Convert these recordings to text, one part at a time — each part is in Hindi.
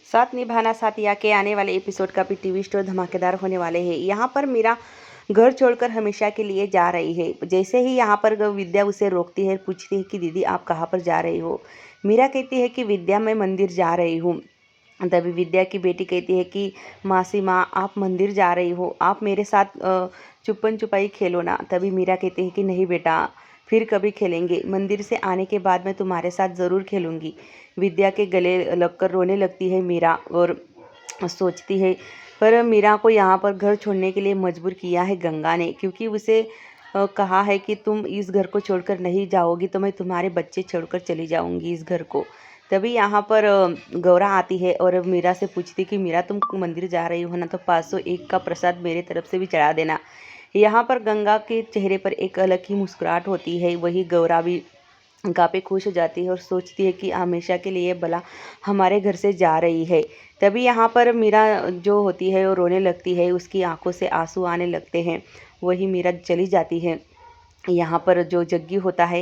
साथ निभाना साथिया के आने वाले एपिसोड का भी टीवी स्टोर धमाकेदार होने वाले हैं। यहाँ पर मीरा घर छोड़कर हमेशा के लिए जा रही है। जैसे ही यहाँ पर विद्या उसे रोकती है, पूछती है कि दीदी आप कहाँ पर जा रही हो। मीरा कहती है कि विद्या मैं मंदिर जा रही हूँ। तभी विद्या की बेटी कहती है कि मासी माँ आप मंदिर जा रही हो, आप मेरे साथ छुपन छुपाई खेलो ना। तभी मीरा कहती है कि नहीं बेटा, फिर कभी खेलेंगे, मंदिर से आने के बाद मैं तुम्हारे साथ ज़रूर खेलूँगी। विद्या के गले लगकर रोने लगती है मीरा और सोचती है, पर मीरा को यहाँ पर घर छोड़ने के लिए मजबूर किया है गंगा ने, क्योंकि उसे कहा है कि तुम इस घर को छोड़कर नहीं जाओगी तो मैं तुम्हारे बच्चे छोड़कर चली जाऊँगी इस घर को। तभी यहाँ पर गौरा आती है और मीरा से पूछती कि मीरा तुम मंदिर जा रही हो ना, तो 501 का प्रसाद मेरे तरफ से भी चढ़ा देना। यहाँ पर गंगा के चेहरे पर एक अलग ही मुस्कुराहट होती है। वही गौरा भी काफ़ी खुश हो जाती है और सोचती है कि हमेशा के लिए भला हमारे घर से जा रही है। तभी यहाँ पर मीरा जो होती है वो रोने लगती है, उसकी आंखों से आंसू आने लगते हैं। वही मीरा चली जाती है। यहाँ पर जो जग्गी होता है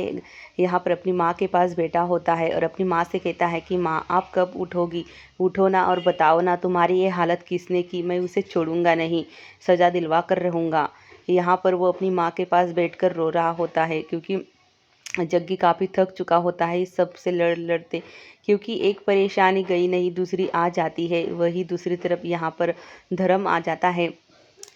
यहाँ पर अपनी माँ के पास बैठा होता है और अपनी माँ से कहता है कि माँ आप कब उठोगी, उठो ना और बताओ ना तुम्हारी ये हालत किसने की, मैं उसे छोड़ूंगा नहीं, सज़ा दिलवा कर रहूँगा। यहाँ पर वो अपनी माँ के पास बैठकर रो रहा होता है, क्योंकि जग्गी काफ़ी थक चुका होता है इस सब से लड़ते, क्योंकि एक परेशानी गई नहीं दूसरी आ जाती है। वही दूसरी तरफ यहाँ पर धर्म आ जाता है।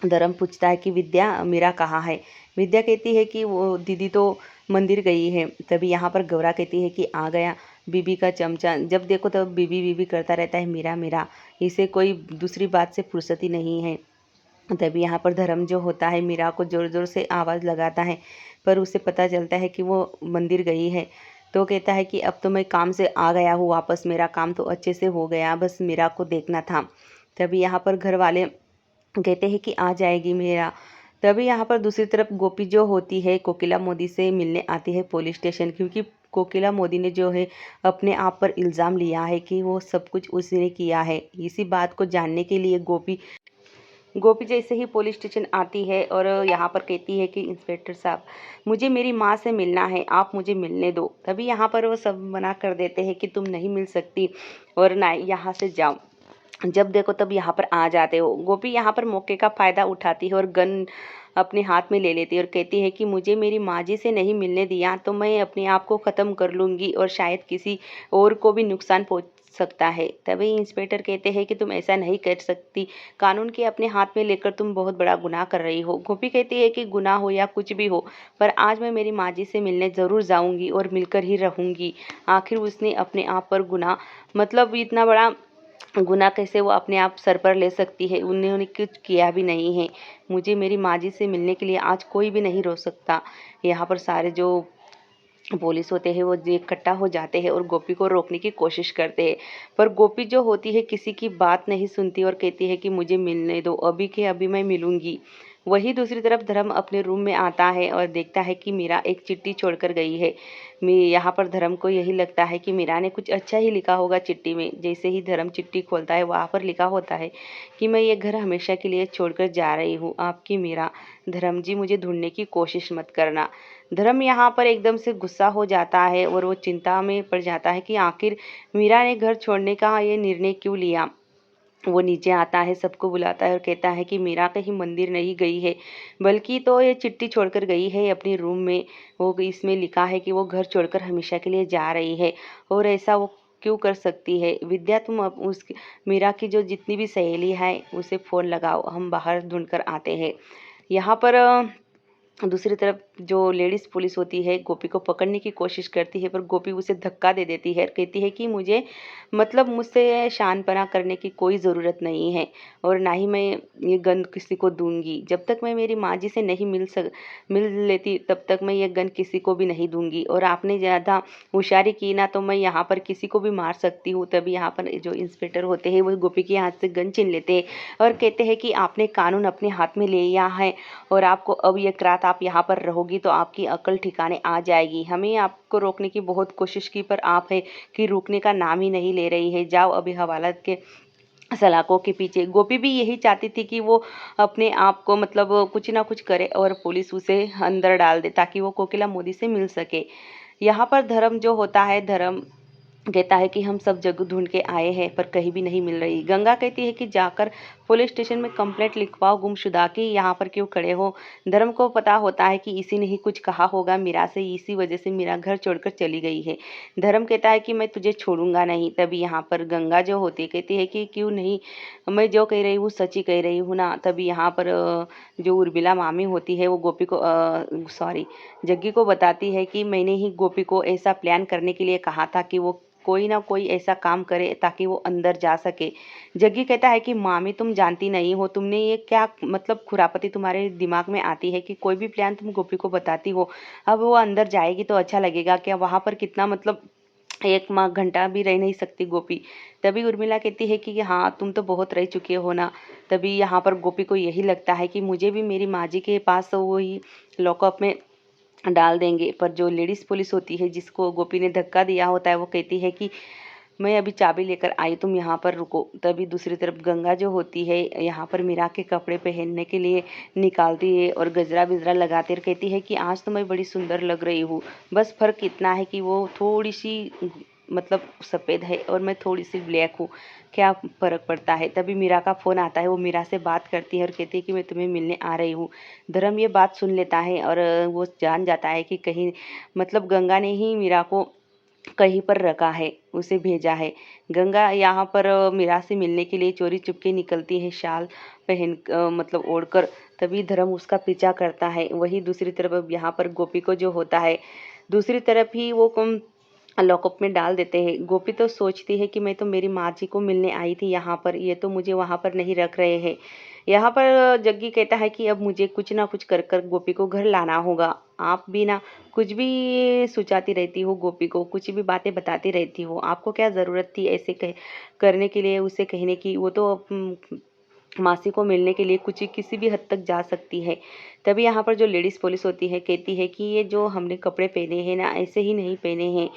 धर्म पूछता है कि विद्या मीरा कहाँ है। विद्या कहती है कि वो दीदी तो मंदिर गई है। तभी यहाँ पर गौरा कहती है कि आ गया बीबी का चमचा, जब देखो तब बीबी बीबी करता रहता है मीरा मीरा, इसे कोई दूसरी बात से फुर्सत ही नहीं है। तभी यहाँ पर धर्म जो होता है मीरा को ज़ोर ज़ोर से आवाज़ लगाता है, पर उसे पता चलता है कि वो मंदिर गई है। तो कहता है कि अब तो मैं काम से आ गया हूँ वापस, मेरा काम तो अच्छे से हो गया, बस मीरा को देखना था। तभी यहाँ पर घर वाले कहते हैं कि आ जाएगी मीरा। तभी यहाँ पर दूसरी तरफ गोपी जो होती है कोकिला मोदी से मिलने आती है पुलिस स्टेशन, क्योंकि कोकिला मोदी ने जो है अपने आप पर इल्ज़ाम लिया है कि वो सब कुछ उसने किया है। इसी बात को जानने के लिए गोपी गोपी जैसे ही पुलिस स्टेशन आती है और यहाँ पर कहती है कि इंस्पेक्टर साहब मुझे मेरी माँ से मिलना है, आप मुझे मिलने दो। तभी यहाँ पर वो सब मना कर देते हैं कि तुम नहीं मिल सकती और ना यहाँ से जाओ। जब देखो तब यहाँ पर आ जाते हो। गोपी यहाँ पर मौके का फ़ायदा उठाती है और गन अपने हाथ में ले लेती है और कहती है कि मुझे मेरी माँ जी से नहीं मिलने दिया तो मैं अपने आप को ख़त्म कर लूँगी और शायद किसी और को भी नुकसान पहुँच सकता है। तभी इंस्पेक्टर कहते हैं कि तुम ऐसा नहीं कर सकती, कानून के अपने हाथ में लेकर तुम बहुत बड़ा गुनाह कर रही हो। गोपी कहती है कि गुनाह हो या कुछ भी हो, पर आज मैं मेरी माँ जी से मिलने ज़रूर जाऊँगी और मिलकर ही रहूँगी। आखिर उसने अपने आप पर गुनाह, मतलब इतना बड़ा गुनाह कैसे वो अपने आप सर पर ले सकती है, उन्होंने कुछ किया भी नहीं है। मुझे मेरी माँ जी से मिलने के लिए आज कोई भी नहीं रोक सकता। यहाँ पर सारे जो पुलिस होते हैं वो इकट्ठा हो जाते हैं और गोपी को रोकने की कोशिश करते हैं, पर गोपी जो होती है किसी की बात नहीं सुनती और कहती है कि मुझे मिलने दो, अभी के अभी मैं मिलूंगी। वही दूसरी तरफ धर्म अपने रूम में आता है और देखता है कि मीरा एक चिट्ठी छोड़कर गई है। यहाँ पर धर्म को यही लगता है कि मीरा ने कुछ अच्छा ही लिखा होगा चिट्ठी में। जैसे ही धर्म चिट्ठी खोलता है वहाँ पर लिखा होता है कि मैं ये घर हमेशा के लिए छोड़कर जा रही हूँ, आपकी मीरा। धर्म जी मुझे ढूंढने की कोशिश मत करना। धर्म यहाँ पर एकदम से गुस्सा हो जाता है और वो चिंता में पड़ जाता है कि आखिर मीरा ने घर छोड़ने का ये निर्णय क्यों लिया। वो नीचे आता है, सबको बुलाता है और कहता है कि मीरा कहीं मंदिर नहीं गई है, बल्कि तो ये चिट्ठी छोड़कर गई है अपने रूम में। वो इसमें लिखा है कि वो घर छोड़कर हमेशा के लिए जा रही है, और ऐसा वो क्यों कर सकती है। विद्या तुम अब उस मीरा की जो जितनी भी सहेली है उसे फ़ोन लगाओ, हम बाहर ढूंढ कर आते हैं। यहाँ पर दूसरी तरफ जो लेडीज़ पुलिस होती है गोपी को पकड़ने की कोशिश करती है, पर गोपी उसे धक्का दे देती है, कहती है कि मुझे मतलब मुझसे शानपना करने की कोई ज़रूरत नहीं है और ना ही मैं ये गन किसी को दूंगी। जब तक मैं मेरी माँ जी से नहीं मिल लेती तब तक मैं ये गन किसी को भी नहीं दूंगी, और आपने ज़्यादा होशियारी की ना तो मैं यहाँ पर किसी को भी मार सकती हूँ। तभी यहाँ पर जो इंस्पेक्टर होते हैं वो गोपी के हाथ से गन छीन लेते हैं और कहते हैं कि आपने कानून अपने हाथ में ले लिया है और आपको अब एक रात आप यहाँ पर रहोगी तो आपकी अकल ठिकाने आ जाएगी। हमें आपको रोकने की बहुत कोशिश की, पर आप है कि रुकने का नाम ही नहीं ले रही है। जाओ अभी हवालात के सलाखों के पीछे। गोपी भी यही चाहती थी कि वो अपने आप को मतलब कुछ ना कुछ करे और पुलिस उसे अंदर डाल दे ताकि वो कोकिला मोदी से मिल सके। यहाँ पर धर्म जो होता है, धर्म कहता है कि हम सब जगह ढूंढ के आए हैं पर कहीं भी नहीं मिल रही। गंगा कहती है कि जाकर पुलिस स्टेशन में कंप्लेंट लिखवाओ गुमशुदा की, यहाँ पर क्यों खड़े हो। धर्म को पता होता है कि इसी ने ही कुछ कहा होगा मीरा से, इसी वजह से मीरा घर छोड़कर चली गई है। धर्म कहता है कि मैं तुझे छोड़ूंगा नहीं। तभी यहाँ पर गंगा जो होती है कहती है कि क्यों नहीं, मैं जो कह रही हूँ सच ही कह रही हूँ ना। तभी यहाँ पर जो उर्मिला मामी होती है वो गोपी को सॉरी जग्गी को बताती है कि मैंने ही गोपी को ऐसा प्लान करने के लिए कहा था कि वो कोई ना कोई ऐसा काम करे ताकि वो अंदर जा सके। जग्गी कहता है कि मामी तुम जानती नहीं हो, तुमने ये क्या मतलब खुरापती तुम्हारे दिमाग में आती है कि कोई भी प्लान तुम गोपी को बताती हो। अब वो अंदर जाएगी तो अच्छा लगेगा क्या, वहां पर कितना मतलब एक माह घंटा भी रह नहीं सकती गोपी। तभी उर्मिला कहती है कि हाँ तुम तो बहुत रह चुके हो ना। तभी यहाँ पर गोपी को यही लगता है कि मुझे भी मेरी माँ जी के पास वही लॉकअप में डाल देंगे। पर जो लेडीज पुलिस होती है जिसको गोपी ने धक्का दिया होता है वो कहती है कि मैं अभी चाबी लेकर आई, तुम यहाँ पर रुको। तभी दूसरी तरफ गंगा जो होती है यहाँ पर मीरा के कपड़े पहनने के लिए निकालती है और गजरा बिजरा लगाती है, कहती है कि आज तो मैं बड़ी सुंदर लग रही हूँ। बस फर्क इतना है कि वो थोड़ी सी मतलब सफ़ेद है और मैं थोड़ी सी ब्लैक हूँ, क्या फ़र्क पड़ता है। तभी मीरा का फ़ोन आता है, वो मीरा से बात करती है और कहती है कि मैं तुम्हें मिलने आ रही हूँ। धर्म ये बात सुन लेता है और वो जान जाता है कि कहीं मतलब गंगा ने ही मीरा को कहीं पर रखा है, उसे भेजा है। गंगा यहाँ पर मीरा से मिलने के लिए चोरी चुपके निकलती है, शाल पहन मतलब ओढ़कर। तभी धर्म उसका पीछा करता है। वही दूसरी तरफ अब यहाँ पर गोपी को जो होता है दूसरी तरफ ही वो लॉकअप में डाल देते हैं। गोपी तो सोचती है कि मैं तो मेरी माँ जी को मिलने आई थी यहाँ पर, ये तो मुझे वहाँ पर नहीं रख रहे हैं। यहाँ पर जग्गी कहता है कि अब मुझे कुछ ना कुछ कर कर गोपी को घर लाना होगा। आप भी ना कुछ भी सुचाती रहती हो गोपी को, कुछ भी बातें बताती रहती हो। आपको क्या ज़रूरत थी ऐसे करने के लिए, उसे कहने की। वो तो मासी को मिलने के लिए कुछ किसी भी हद तक जा सकती है। तभी यहाँ पर जो लेडीज़ पुलिस होती है कहती है कि ये जो हमने कपड़े पहने हैं ना ऐसे ही नहीं पहने हैं,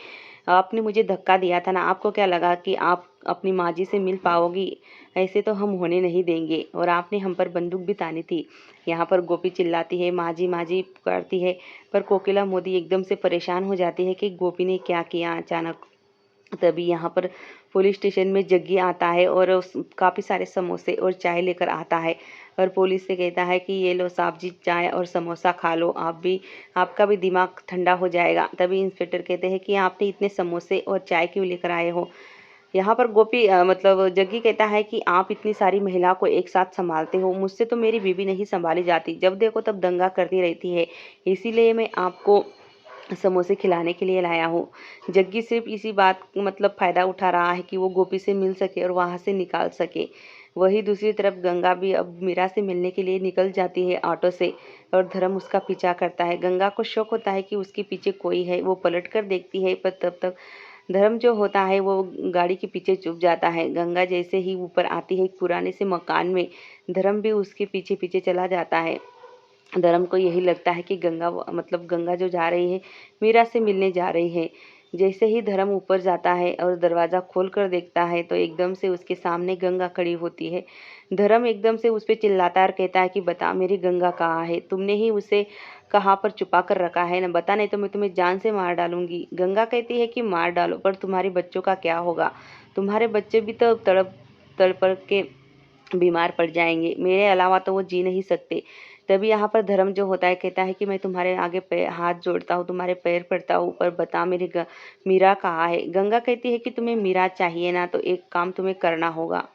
आपने मुझे धक्का दिया था ना, आपको क्या लगा कि आप अपनी माँ जी से मिल पाओगी, ऐसे तो हम होने नहीं देंगे और आपने हम पर बंदूक भी तानी थी। यहाँ पर गोपी चिल्लाती है माँ जी पुकारती है। पर कोकिला मोदी एकदम से परेशान हो जाती है कि गोपी ने क्या किया अचानक। तभी यहाँ पर पुलिस स्टेशन में जग्गी आता है और काफ़ी सारे समोसे और चाय लेकर आता है और पुलिस से कहता है कि ये लो साहब जी चाय और समोसा खा लो, आप भी आपका भी दिमाग ठंडा हो जाएगा। तभी इंस्पेक्टर कहते हैं कि आपने इतने समोसे और चाय क्यों लेकर आए हो। यहाँ पर गोपी मतलब जग्गी कहता है कि आप इतनी सारी महिला को एक साथ संभालते हो, मुझसे तो मेरी बीवी नहीं संभाली जाती, जब देखो तब दंगा करती रहती है, इसीलिए मैं आपको समोसे खिलाने के लिए लाया हूँ। जग्गी सिर्फ इसी बात मतलब फ़ायदा उठा रहा है कि वो गोपी से मिल सके और वहाँ से निकाल सके। वही दूसरी तरफ गंगा भी अब मीरा से मिलने के लिए निकल जाती है ऑटो से और धर्म उसका पीछा करता है। गंगा को शक होता है कि उसके पीछे कोई है, वो पलट कर देखती है पर तब तक धर्म जो होता है वो गाड़ी के पीछे छुप जाता है। गंगा जैसे ही ऊपर आती है एक पुराने से मकान में, धर्म भी उसके पीछे पीछे चला जाता है। धर्म को यही लगता है कि मतलब गंगा जो जा रही है मीरा से मिलने जा रही है। जैसे ही धर्म ऊपर जाता है और दरवाज़ा खोल कर देखता है तो एकदम से उसके सामने गंगा खड़ी होती है। धर्म एकदम से उस पर चिल्लाता है और कहता है कि बता मेरी गंगा कहाँ है, तुमने ही उसे कहाँ पर छुपा कर रखा है ना, बता नहीं तो मैं तुम्हें जान से मार डालूंगी। गंगा कहती है कि मार डालो पर तुम्हारे बच्चों का क्या होगा, तुम्हारे बच्चे भी तो तड़प तड़प के बीमार पड़ जाएंगे, मेरे अलावा तो वो जी नहीं सकते। तभी यहाँ पर धर्म जो होता है कहता है कि मैं तुम्हारे आगे हाथ जोड़ता हूँ, तुम्हारे पैर पड़ता हूँ, पर बता मीरा कहाँ है। गंगा कहती है कि तुम्हें मीरा चाहिए ना तो एक काम तुम्हें करना होगा।